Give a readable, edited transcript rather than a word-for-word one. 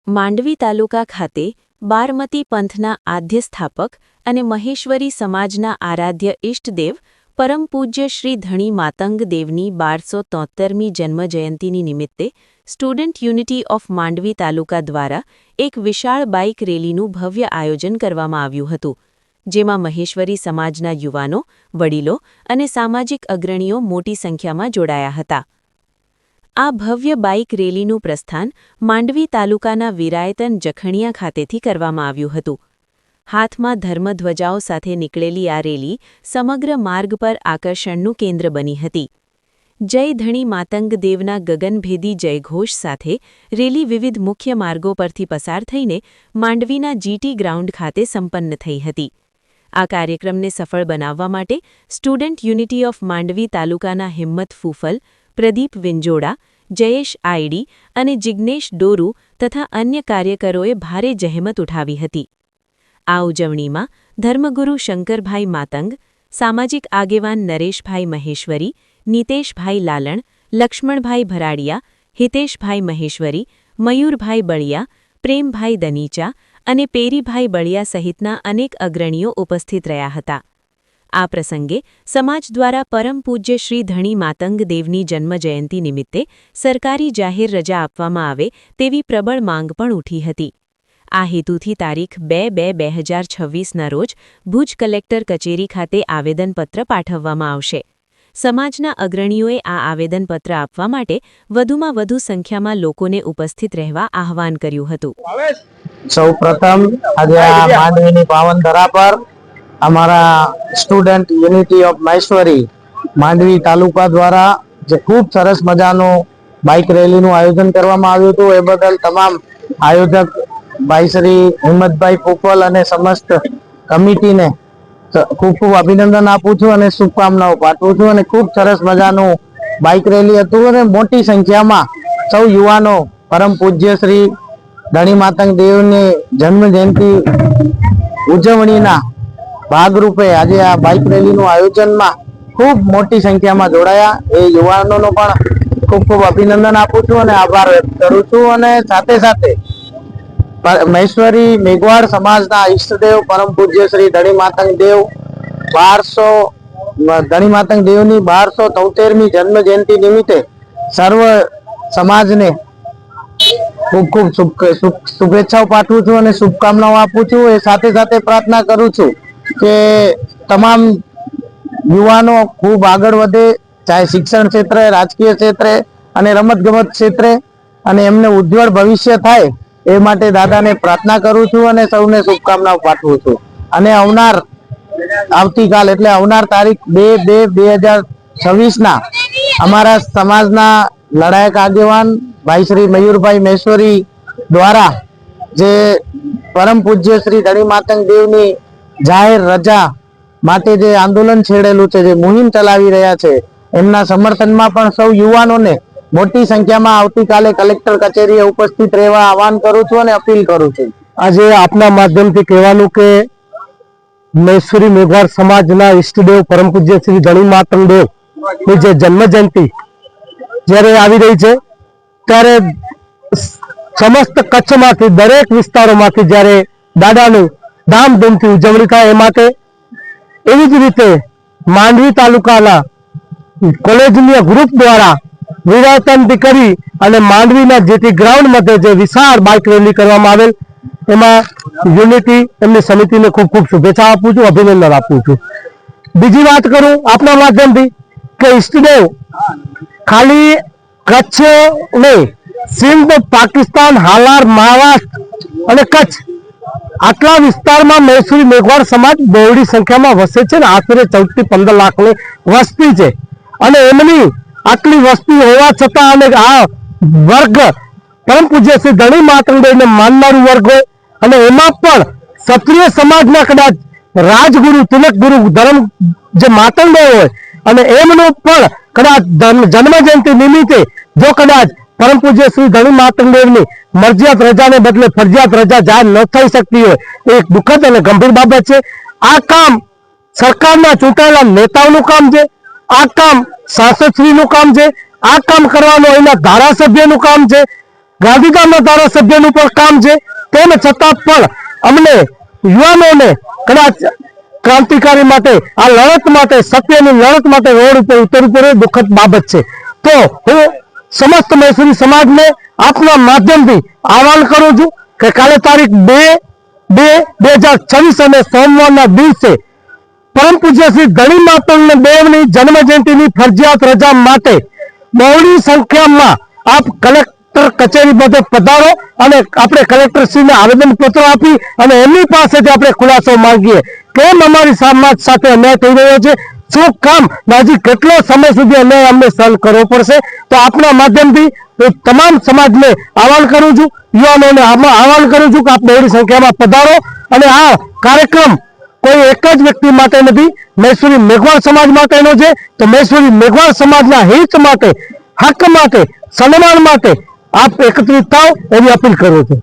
માંડવી તાલુકા ખાતે બારમતી પંથના આદ્ય સ્થાપક અને મહેશ્વરી સમાજના આરાધ્ય ઇષ્ટદેવ પરમ પૂજ્ય શ્રી ધણી માતંગ દેવની 1273મી જન્મજયંતિની નિમિત્તે student unity of Mandvi taluka દ્વારા એક વિશાળ બાઇક રેલીનું ભવ્ય આયોજન કરવામાં આવ્યું હતું, જેમાં મહેશ્વરી સમાજના યુવાનો, વડીલો અને સામાજિક અગ્રણીઓ મોટી સંખ્યામાં જોડાયા હતા। આ ભવ્ય બાઇક રેલીનું પ્રસ્થાન માંડવી તાલુકાના વિરાયતન જખણિયા ખાતેથી કરવામાં આવ્યું હતું। હાથમાં ધર્મધ્વજાઓ સાથે નીકળેલી આ રેલી સમગ્ર માર્ગ પર આકર્ષણનું કેન્દ્ર બની હતી। જય ધણી માતંગ દેવના ગગનભેદી જયઘોષ સાથે રેલી વિવિધ મુખ્ય માર્ગો પરથી પસાર થઈને માંડવીના જીટી ગ્રાઉન્ડ ખાતે સંપન્ન થઈ હતી। આ કાર્યક્રમને સફળ બનાવવા માટે સ્ટુડન્ટ યુનિટી ઓફ માંડવી તાલુકાના હિંમત ફૂફલ, પ્રદીપ વિંજોડા, જયેશ આઈડી અને જિગ્નેશ ડોરુ તથા અન્ય કાર્યકરોએ ભારે જહેમત ઉઠાવી હતી। આ ઉજવણીમાં ધર્મગુરુ શંકરભાઈ માતંગ, સામાજિક આગેવાન નરેશભાઈ મહેશ્વરી, નીતેશભાઈ લાલણ, લક્ષ્મણભાઈ ભરાડિયા, હિતેશભાઈ મહેશ્વરી, મયુરભાઈ બળિયા, પ્રેમભાઈ દનીચા અને પેરીભાઈ બળિયા સહિતના અનેક અગ્રણીઓ ઉપસ્થિત રહ્યા હતા। આ પ્રસંગે સમાજ દ્વારા પરમ પૂજ્ય શ્રી ધણી માતંગ દેવની જન્મજયંતિ નિમિત્તે સરકારી જાહેર રજા આપવામાં આવે તેવી પ્રબળ માંગ પણ ઉઠી હતી। આ હેતુથી તારીખ 2/2/2026ના રોજ ભુજ કલેક્ટર કચેરી ખાતે આવેદનપત્ર પાઠવવામાં આવશે। સમાજના અગ્રણીઓએ આ આવેદનપત્ર આપવા માટે વધુમાં વધુ સંખ્યામાં લોકોને ઉપસ્થિત રહેવા આહવાન કર્યું હતું। સૌપ્રથમ આજે આ માંડવીની પાવન ધરા પર અમારા student unity of Maheshwari Mandvi taluka દ્વારા જે ખૂબ સરસ મજાનું બાઇક રેલીનું આયોજન કરવામાં આવ્યું હતું, એ બદલ તમામ આયોજક ભાઈ શ્રી હિંમતભાઈ ફૂફલ અને સમસ્ત કમિટીને ખૂબ ખૂબ અભિનંદન આપું છું અને શુભકામનાઓ પાઠવું છું। અને ખૂબ સરસ મજાનું બાઇક રેલી હતું અને મોટી સંખ્યામાં સૌ યુવાનો પરમ પૂજ્ય શ્રી ધણી માતંગ દેવની જન્મ જયંતિ ઉજવણીના ભાગરૂપે આજે આ બાઇક રેલીનું આયોજનમાં ખૂબ મોટી સંખ્યામાં જોડાયા એ યુવાનોનો પણ ખૂબ ખૂબ અભિનંદન આપું છું અને આભાર વ્યક્ત કરું છું। અને સાથે સાથે મહેશ્વરી મેઘવાડ સમાજના ઈષ્ટદેવ પરમ પૂજ્ય શ્રી ધણી માતંગ દેવ ધણી માતંગ દેવની 1273મી જન્મ જયંતિ નિમિત્તે સર્વ સમાજને ખૂબ ખૂબ શુભેચ્છાઓ પાઠવું છું અને શુભકામનાઓ આપું છું। એ સાથે સાથે પ્રાર્થના કરું છું કે તમામ યુવાનો ખૂબ આગળ વધે, ચાહે શિક્ષણ ક્ષેત્રે, રાજકીય ક્ષેત્રે અને રમતગમત ક્ષેત્રે, અને એમને ઉજ્જવળ ભવિષ્ય થાય એ માટે દાદાને પ્રાર્થના કરું છું અને સૌને શુભકામનાઓ પાઠવું છું। અને આવતીકાલ એટલે આવનાર તારીખ 2/2/2026ના અમારા સમાજના લડાયક આગેવાન ભાઈ શ્રી મયુરભાઈ મહેશ્વરી દ્વારા જે પરમ પૂજ્ય શ્રી ધણી માતંગ દેવની જાહેર રજા માટે જે આંદોલન છેડેલું છે, જે મુહિમ ચલાવી રહ્યા છે, એમના સમર્થનમાં પણ સૌ યુવાનોને મોટી સંખ્યામાં આવતીકાલે કલેક્ટર કચેરીએ ઉપસ્થિત રહેવા આહવાન કરું છું અને અપીલ કરું છું। આજે આપના માધ્યમથી કહેવાનું કે મહેશ્વરી મેઘવાડ સમાજના ઈષ્ટદેવ પરમ પૂજ્ય શ્રી ધણી માતંગ દેવની જે જન્મજયંતિ જ્યારે આવી રહી છે, ત્યારે સમસ્ત કચ્છમાંથી દરેક વિસ્તારોમાંથી જ્યારે દાદાનું ધામધૂમથી ઉજવણી થાય એ માટે એવી જ રીતે માંડવી તાલુકાના કોલેજના ગ્રુપ દ્વારા વિરાયતનથી કરી અને માંડવીના જીટી ગ્રાઉન્ડ મધ્યે જે વિશાળ બાઇક રેલી કરવામાં આવેલ, એમાં યુનિટી એમની સમિતિને ખૂબ ખૂબ શુભેચ્છા આપું છું, અભિનંદન આપું છું। બીજી વાત કરું આપના માધ્યમથી કે ઈષ્ટદેવ ખાલી કચ્છ નહીં, સિંધ, પાકિસ્તાન, હાલાર, મહારાષ્ટ્ર અને કચ્છ આટલા વિસ્તારમાં મહેશ્વરી મેઘવાડ સમાજ બહોળી સંખ્યામાં વસે છે ને આશરે 14 થી 15 લાખની વસ્તી છે। અને એમની આટલી વસ્તી હોવા છતાં અને આ વર્ગ પરમ પૂજ્ય શ્રી ધણી માતંગ દેવને માનનારું વર્ગ હોય અને એમાં પણ ક્ષત્રિય સમાજના કદાચ રાજગુરુ, તિલક ગુરુ ધર્મ જે માતંગ દેવ હોય અને એમનું પણ કદાચ જન્મ જયંતિ નિમિત્તે જો કદાચ પરમ પૂજ્ય શ્રી ધણી માતંગ દેવની મરજિયાત રજાને બદલે ફરજિયાત રજા જાહેર ન થઈ શકતી હોય એ એક દુઃખદ અને ગંભીર બાબત છે। આ કામ સરકારના ચૂંટાયેલા નેતાઓનું કામ છે, આ કામ સાંસદશ્રીનું કામ છે, આ કામ કરવાનું એના ધારાસભ્યનું કામ છે। ગાંધીધામના ધારાસભ્યનું પણ કામ છે, તેમ છતાં પણ અમને યુવાનોને કદાચ ક્રાંતિકારી માટે આ લડત માટે સત્યની લડત માટે રોડ ઉપર ઉતરવું પડે, દુઃખદ બાબત છે. તો હું સમસ્ત મૈસૂરી સમાજને આપના માધ્યમથી આહવાન કરું છું કે કાલે તારીખ 2/2/2026 અને સોમવારના દિવસે પરમ પૂજ્ય શ્રી ધણી માતંગ દેવની જન્મ જયંતિની ફરજિયાત રજા માટે બહોળી સંખ્યામાં આપ કલેક્ટર કચેરી બધે પધારો અને આપણે કલેક્ટરશ્રીને આવેદનપત્ર આપી અને એમની પાસેથી આપણે ખુલાસો માંગીએ કેમ અમારી સમાજ સાથે અન્યાય થઈ રહ્યો છે, શું કામ હજી કેટલો સમય સુધી અન્યાય અમને સહન કરવો પડશે. તો આપના માધ્યમથી હું તમામ સમાજને આહવાન કરું છું, યુવાનોને આહવાન કરું છું કે આપ બહોળી સંખ્યામાં પધારો અને આ કાર્યક્રમ કોઈ એક જ વ્યક્તિ માટે નથી, મૈસૂરી મેઘવાળ સમાજ માટેનો છે. તો મૈસૂરી મેઘવાળ સમાજના હિત માટે, હક માટે, સન્માન માટે આપ એકત્રિત થાવ એવી અપીલ કરું છું.